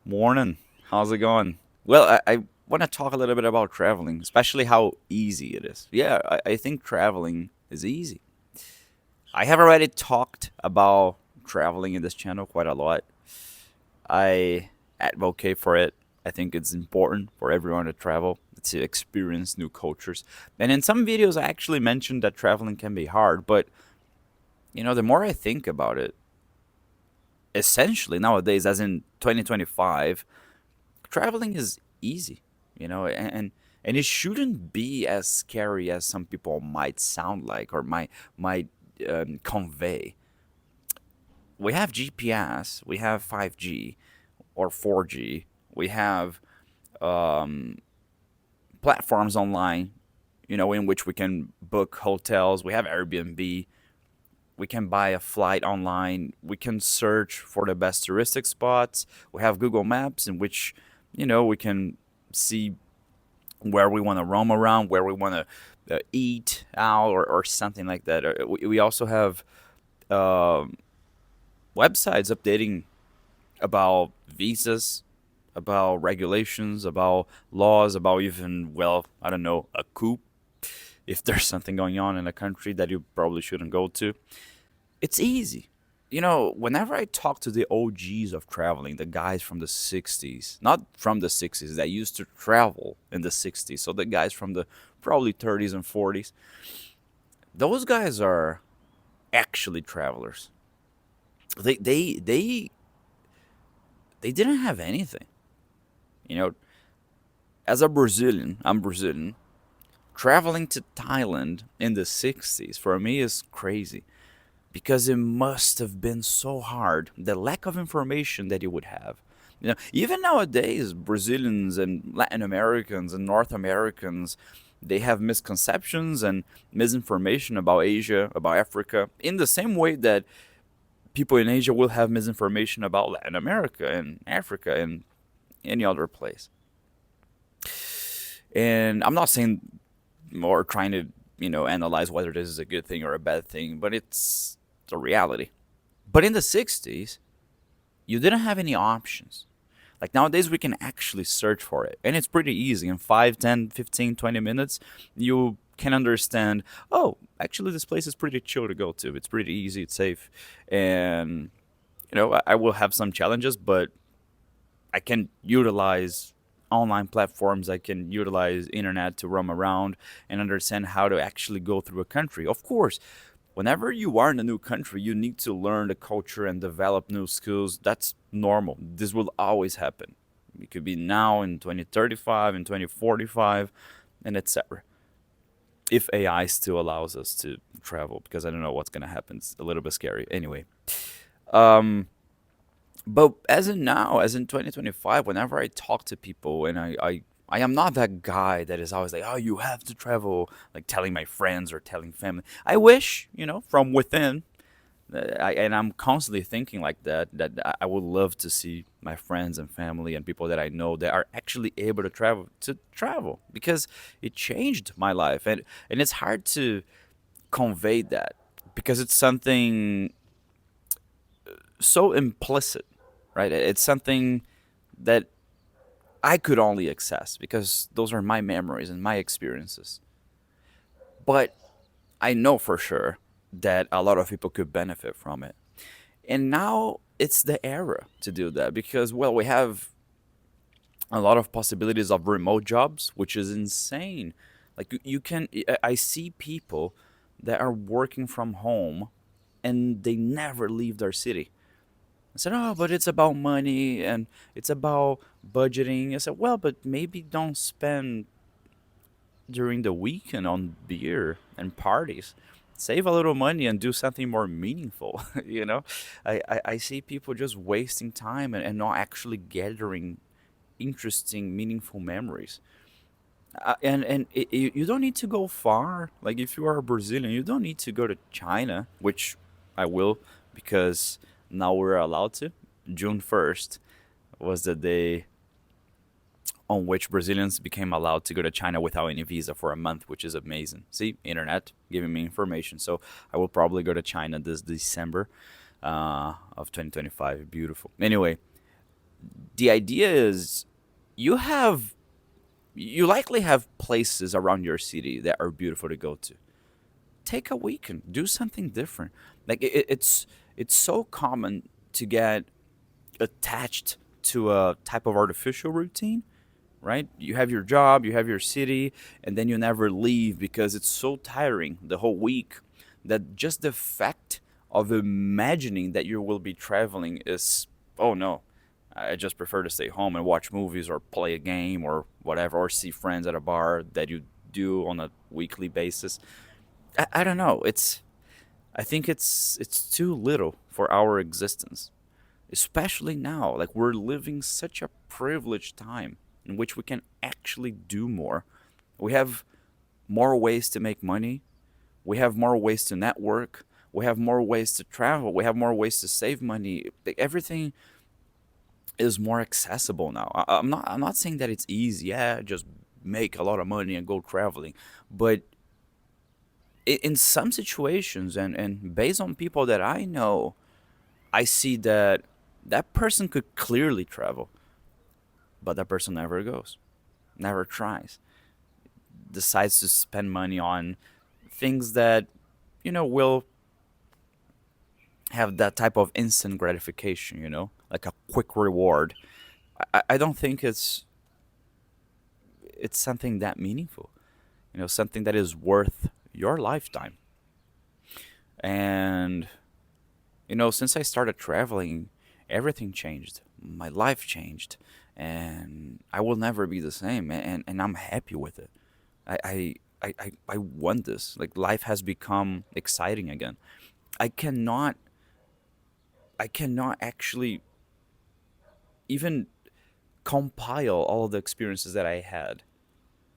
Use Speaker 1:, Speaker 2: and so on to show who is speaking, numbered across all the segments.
Speaker 1: Morning. How's it going? Well, I want to talk a little bit about traveling, especially how easy it is. Yeah, I think traveling is easy. I have already talked about traveling in this channel quite a lot. I advocate for it. I think it's important for everyone to travel, to experience new cultures. And in some videos, I actually mentioned that traveling can be hard, but the more I think about it, essentially nowadays, as in 2025, traveling is easy, and it shouldn't be as scary as some people might sound like or might convey. We have GPS, we have 5G or 4G, we have um, platforms online, in which we can book hotels. We have Airbnb. We can buy a flight online. We can search for the best touristic spots. We have Google Maps, in which we can see where we want to roam around, where we want to eat out, or something like that. We also have um websites updating about visas, about regulations, about laws, about even, well, I don't know, a coup, if there's something going on in a country that you probably shouldn't go to. It's easy. Whenever I talk to the OGs of traveling, the guys from the 60s, not from the 60s, that used to travel in the 60s, so the guys from the probably 30s and 40s, those guys are actually travelers. They they they they didn't have anything. You know, as a Brazilian, I'm Brazilian. Traveling to Thailand in the 60s for me is crazy because it must have been so hard. The lack of information that you would have. Even nowadays, Brazilians and Latin Americans and North Americans, they have misconceptions and misinformation about Asia, about Africa, in the same way that people in Asia will have misinformation about Latin America and Africa and any other place. And I'm not saying or trying to, analyze whether this is a good thing or a bad thing, but it's a reality. But in the 60s, you didn't have any options. Like nowadays, we can actually search for it, and it's pretty easy. In 5, 10, 15, 20 minutes, you can understand, oh, actually, this place is pretty chill to go to. It's pretty easy, it's safe. And, I will have some challenges, but I can utilize online platforms. I can utilize internet to roam around and understand how to actually go through a country. Of course, whenever you are in a new country, you need to learn the culture and develop new skills. That's normal. This will always happen. It could be now in 2035, in 2045, and etc. If AI still allows us to travel, because I don't know what's going to happen. It's a little bit scary. Anyway, um, but as in now, as in 2025, whenever I talk to people, and I am not that guy that is always like, oh, you have to travel, like telling my friends or telling family. I wish, from within, and I'm constantly thinking like that, that I would love to see my friends and family and people that I know that are actually able to travel, because it changed my life. And it's hard to convey that because it's something so implicit, right? It's something that I could only access because those are my memories and my experiences. But I know for sure that a lot of people could benefit from it. And now it's the era to do that because, well, we have a lot of possibilities of remote jobs, which is insane. Like you can, I see people that are working from home and they never leave their city. I said, oh, but it's about money and it's about budgeting. I said, well, but maybe don't spend during the weekend on beer and parties. Save a little money and do something more meaningful. I see people just wasting time and not actually gathering interesting, meaningful memories. You don't need to go far. Like if you are a Brazilian, you don't need to go to China, which I will because now we're allowed to. June 1st was the day on which Brazilians became allowed to go to China without any visa for a month, which is amazing. See, internet giving me information. So I will probably go to China this December of 2025. Beautiful. Anyway, The idea is you have you likely have places around your city that are beautiful to go to. Take a weekend, do something different. Like it's so common to get attached to a type of artificial routine, right? You have your job, you have your city, and then you never leave because it's so tiring the whole week that just the fact of imagining that you will be traveling is, oh no, I just prefer to stay home and watch movies or play a game or whatever, or see friends at a bar that you do on a weekly basis. I don't know. I think it's too little for our existence, especially now. Like we're living such a privileged time in which we can actually do more. We have more ways to make money. We have more ways to network. We have more ways to travel. We have more ways to save money. Like, everything is more accessible now. I'm not saying that it's easy. Yeah, just make a lot of money and go traveling, but in some situations and based on people that I know, I see that that person could clearly travel, but that person never goes, never tries, decides to spend money on things that, will have that type of instant gratification, like a quick reward. I don't think it's something that meaningful, something that is worth your lifetime. And, since I started traveling, everything changed. My life changed, and I will never be the same. And I'm happy with it. I, I, I want this. Like, life has become exciting again. I cannot, I cannot actually even compile all of the experiences that I had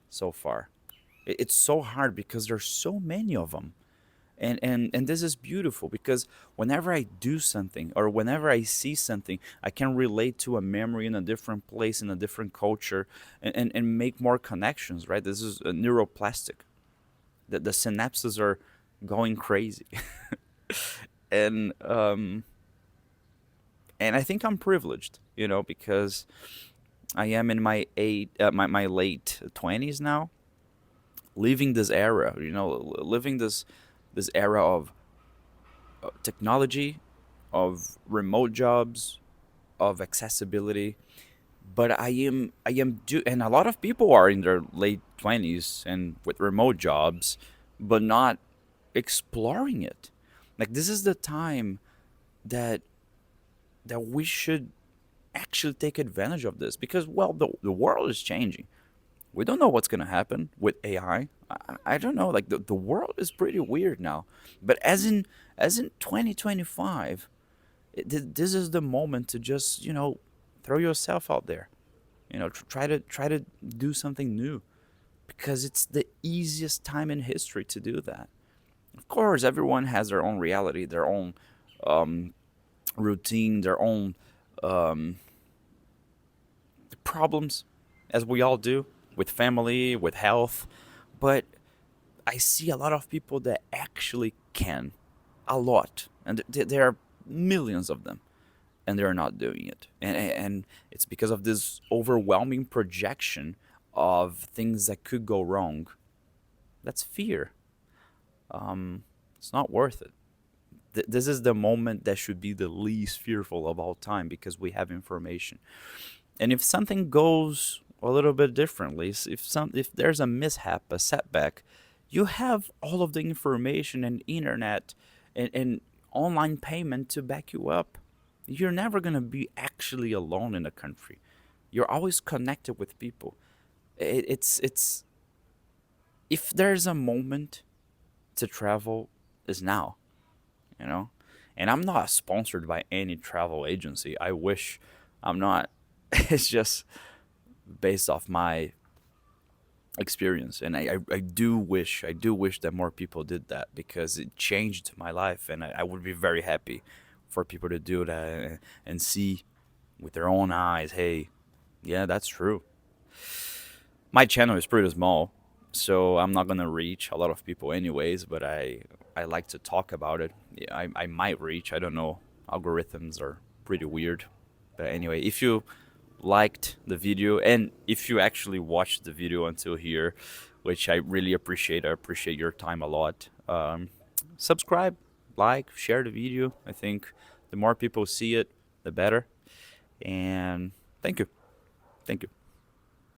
Speaker 1: so far. It's so hard because there's so many of them. And this is beautiful because whenever I do something or whenever I see something, I can relate to a memory in a different place, in a different culture, and make more connections, right? This is a neuroplastic. The synapses are going crazy. And and I think I'm privileged, because I am in my late 20s now, living this era, living this era of technology, of remote jobs, of accessibility. But and a lot of people are in their late 20s and with remote jobs, but not exploring it. Like, this is the time that we should actually take advantage of this because, well, the world is changing. We don't know what's going to happen with AI. I don't know. Like, the world is pretty weird now. But as in 2025, this is the moment to just, throw yourself out there. Try to do something new because it's the easiest time in history to do that. Of course, everyone has their own reality, their own um, routine, their own um, problems, as we all do, with family, with health. But I see a lot of people that actually can, a lot, and there are millions of them, and they're not doing it, and it's because of this overwhelming projection of things that could go wrong. That's fear. It's not worth it. This is the moment that should be the least fearful of all time because we have information. And if something goes a little bit differently, if there's a mishap, a setback, you have all of the information and internet and online payment to back you up. You're never gonna be actually alone in a country. You're always connected with people. It's if there's a moment to travel, is now, you know. And I'm not sponsored by any travel agency. I wish I'm not. It's just based off my experience, and I do wish that more people did that because it changed my life, and I would be very happy for people to do that and see with their own eyes. Hey, yeah, that's true. My channel is pretty small, so I'm not gonna reach a lot of people anyways. But I like to talk about it. Yeah, I might reach. I don't know. Algorithms are pretty weird. But anyway, if you liked the video and if you actually watched the video until here, which I really appreciate, I appreciate your time a lot. Subscribe, like, share the video. I think the more people see it, the better. And thank you. Thank you.